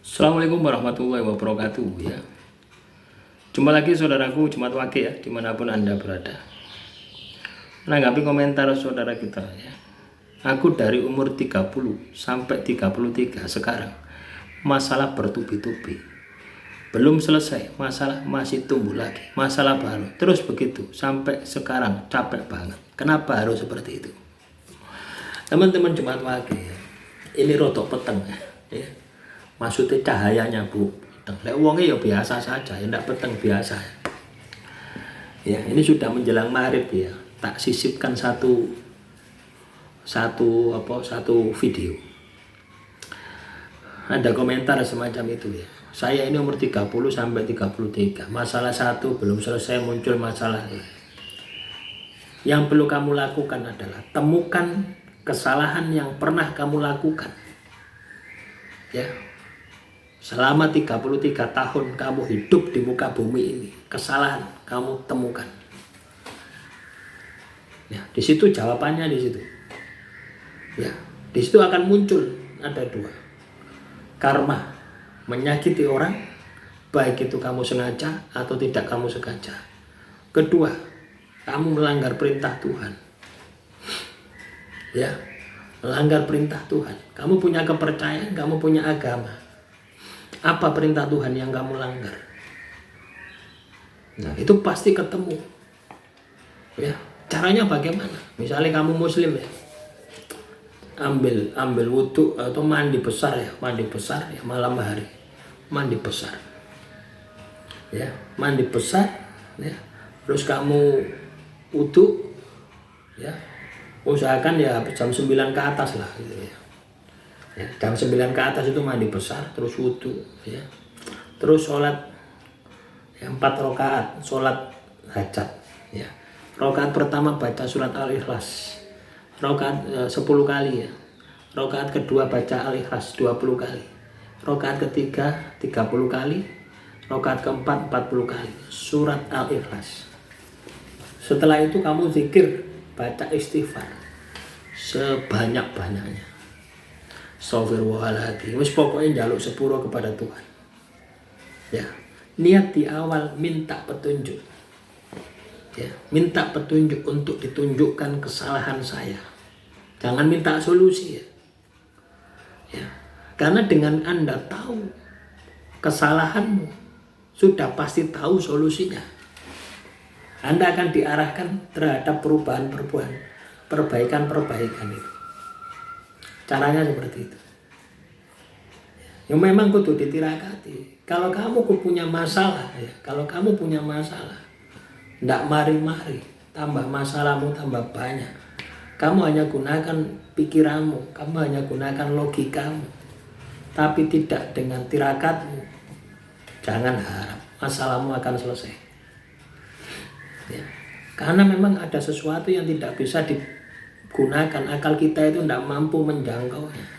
Assalamualaikum warahmatullahi wabarakatuh ya. Jumpa lagi saudaraku Jumat Wage ya, dimanapun Anda berada. Menanggapi komentar saudara kita ya. Aku dari umur 30 sampai 33 sekarang, masalah bertubi-tubi. Belum selesai, masalah masih tumbuh lagi, masalah baru. Terus begitu sampai sekarang, capek banget. Kenapa harus seperti itu? Teman-teman Jumat Wage ya. Ini rotok peteng ya. Maksudnya cahayanya bu, lek wongnya ya biasa saja, ya ndak peteng biasa. Ya ini sudah menjelang maghrib ya, tak sisipkan satu video. Ada komentar semacam itu ya. Saya ini umur 30 sampai 33, masalah satu belum selesai muncul masalah lain. Yang perlu kamu lakukan adalah temukan kesalahan yang pernah kamu lakukan. Ya. Selama 33 tahun kamu hidup di muka bumi ini, kesalahan kamu temukan. Ya, di situ jawabannya di situ. Ya, di situ akan muncul ada dua. Karma, menyakiti orang, baik itu kamu sengaja atau tidak kamu sengaja. Kedua, kamu melanggar perintah Tuhan. Ya, melanggar perintah Tuhan. Kamu punya kepercayaan, kamu punya agama. Apa perintah Tuhan yang kamu langgar? Nah, itu pasti ketemu. Ya, caranya bagaimana? Misalnya kamu muslim ya. Ambil wudhu atau mandi besar ya malam hari. Mandi besar. Ya, mandi besar ya. Terus kamu wudhu ya. Usahakan ya jam 9 ke atas lah gitu ya. Ya, jam 9 ke atas itu mandi besar, terus wudhu ya. Terus sholat ya, 4 rakaat sholat hajat ya. Rakaat pertama baca surat Al-Ikhlas, rakaat 10 kali ya. Rakaat kedua baca Al-Ikhlas 20 kali, rakaat ketiga 30 kali, rakaat keempat 40 kali surat Al-Ikhlas. Setelah itu kamu zikir, baca istighfar sebanyak-banyaknya. Astagfirullahaladzim. Wis pokoknya njaluk sepuro kepada Tuhan. Ya, niat di awal minta petunjuk. Ya, minta petunjuk untuk ditunjukkan kesalahan saya. Jangan minta solusi ya. Ya, karena dengan Anda tahu kesalahanmu, sudah pasti tahu solusinya. Anda akan diarahkan terhadap perbaikan itu. Caranya seperti itu. Ya memang kudu ditirakati. Kalau kamu punya masalah ya, ndak mari-mari, tambah masalahmu tambah banyak. Kamu hanya gunakan pikiranmu, kamu hanya gunakan logikamu, tapi tidak dengan tirakatmu. Jangan harap masalahmu akan selesai. Ya. Karena memang ada sesuatu yang tidak bisa digunakan, akal kita itu tidak mampu menjangkaunya.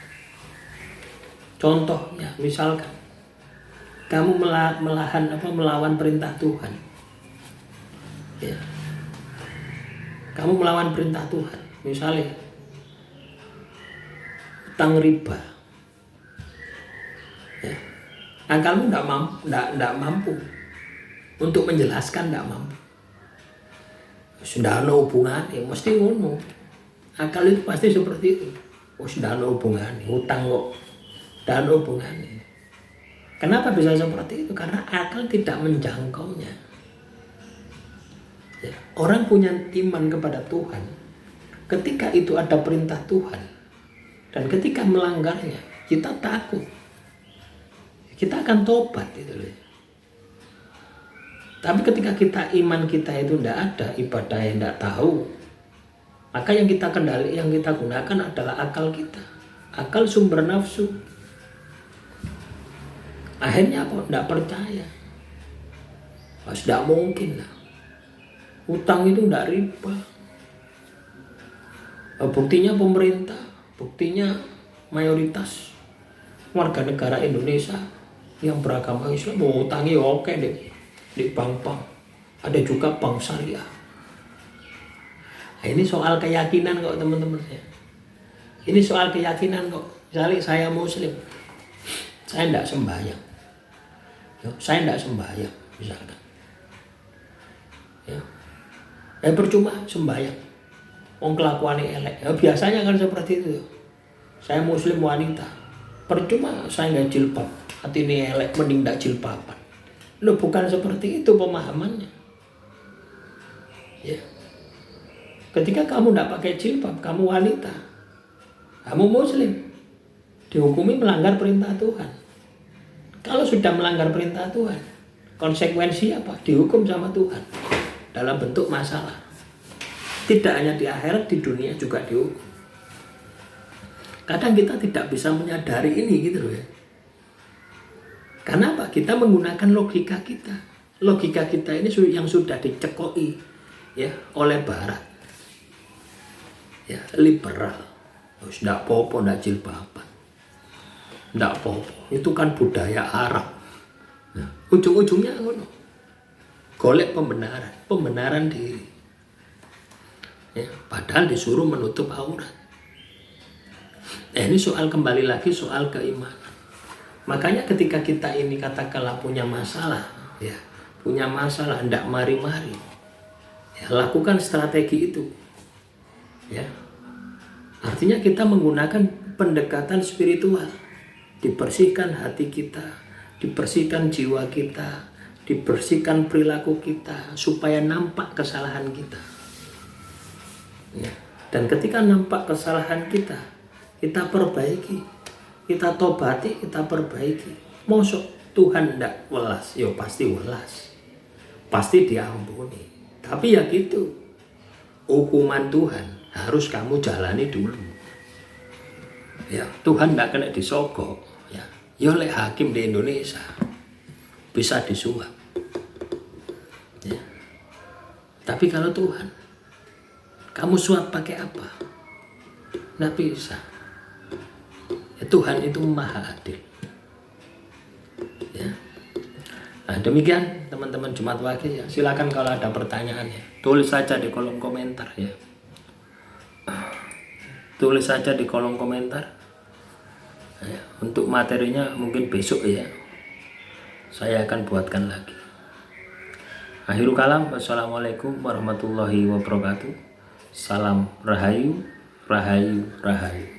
Contohnya, misalkan kamu melawan perintah Tuhan. Ya. Kamu melawan perintah Tuhan. Misalnya utang riba. Ya. Akalmu tidak mampu untuk menjelaskan, tidak mampu. Sudah ada hubungannya, mesti ngono. Akal itu pasti seperti itu. Sudah ada hubungannya, utang kok tidak ada hubungannya. Kenapa bisa seperti itu? Karena akal tidak menjangkaunya. Ya, orang punya iman kepada Tuhan, ketika itu ada perintah Tuhan, dan ketika melanggarnya, kita takut. Kita akan tobat itu loh. Tapi ketika iman kita itu tidak ada, ibadah yang tidak tahu, maka yang kita gunakan adalah akal kita, akal sumber nafsu. Akhirnya apa? Tidak percaya. Tidak mungkin lah. Utang itu tidak riba. Buktinya pemerintah, buktinya mayoritas warga negara Indonesia yang beragama Islam utangnya oke deh di bank-bank. Ada juga bank syariah. Nah, ini soal keyakinan kok teman-teman ya. Ini soal keyakinan kok. Misalnya saya muslim, Saya tidak sembahyang. Saya tidak sembahyang misalkan. Percuma sembahyang. Kelakuannya elek. Biasanya kan seperti itu. Saya muslim wanita. Percuma saya nggak jilbab. Hati ini elek, mending tidak jilbaban. Bukan seperti itu pemahamannya. Ya. Ketika kamu tidak pakai jilbab, kamu wanita, kamu muslim, dihukumi melanggar perintah Tuhan. Kalau sudah melanggar perintah Tuhan, konsekuensi apa? Dihukum sama Tuhan dalam bentuk masalah. Tidak hanya di akhirat, di dunia juga dihukum. Kadang kita tidak bisa menyadari ini gitu loh ya. Karena apa? Kita menggunakan logika kita. Logika kita ini yang sudah dicekoi ya oleh Barat. Ya, liberal. Tidak apa-apa, tidak jilbaban. Tidak apa-apa. Itu kan budaya Arab. Nah, ujung-ujungnya golek pembenaran, pembenaran diri. Ya, padahal disuruh menutup aurat. Ini kembali lagi soal keimanan. Makanya ketika kita ini katakanlah punya masalah, ya, punya masalah, hendak mari-mari, ya, lakukan strategi itu, ya. Artinya kita menggunakan pendekatan spiritual, dibersihkan hati kita, dibersihkan jiwa kita, dibersihkan perilaku kita, supaya nampak kesalahan kita. Ya. Dan ketika nampak kesalahan kita perbaiki, kita tobati, kita perbaiki. Mosok Tuhan tidak welas? Ya pasti welas, pasti diampuni. Tapi ya gitu, hukuman Tuhan harus kamu jalani dulu. Ya, Tuhan tidak kena disogok. Ya, oleh hakim di Indonesia bisa disuap. Ya. Tapi kalau Tuhan, kamu suap pakai apa? Nggak bisa. Ya, Tuhan itu maha adil. Ya. Nah, demikian teman-teman Jumat Wage ya. Silakan kalau ada pertanyaannya, tulis saja di kolom komentar ya. Tulis saja di kolom komentar. Ya, untuk materinya mungkin besok ya. Saya akan buatkan lagi. Akhirul kalam, wassalamualaikum warahmatullahi wabarakatuh. Salam rahayu, rahayu, rahayu.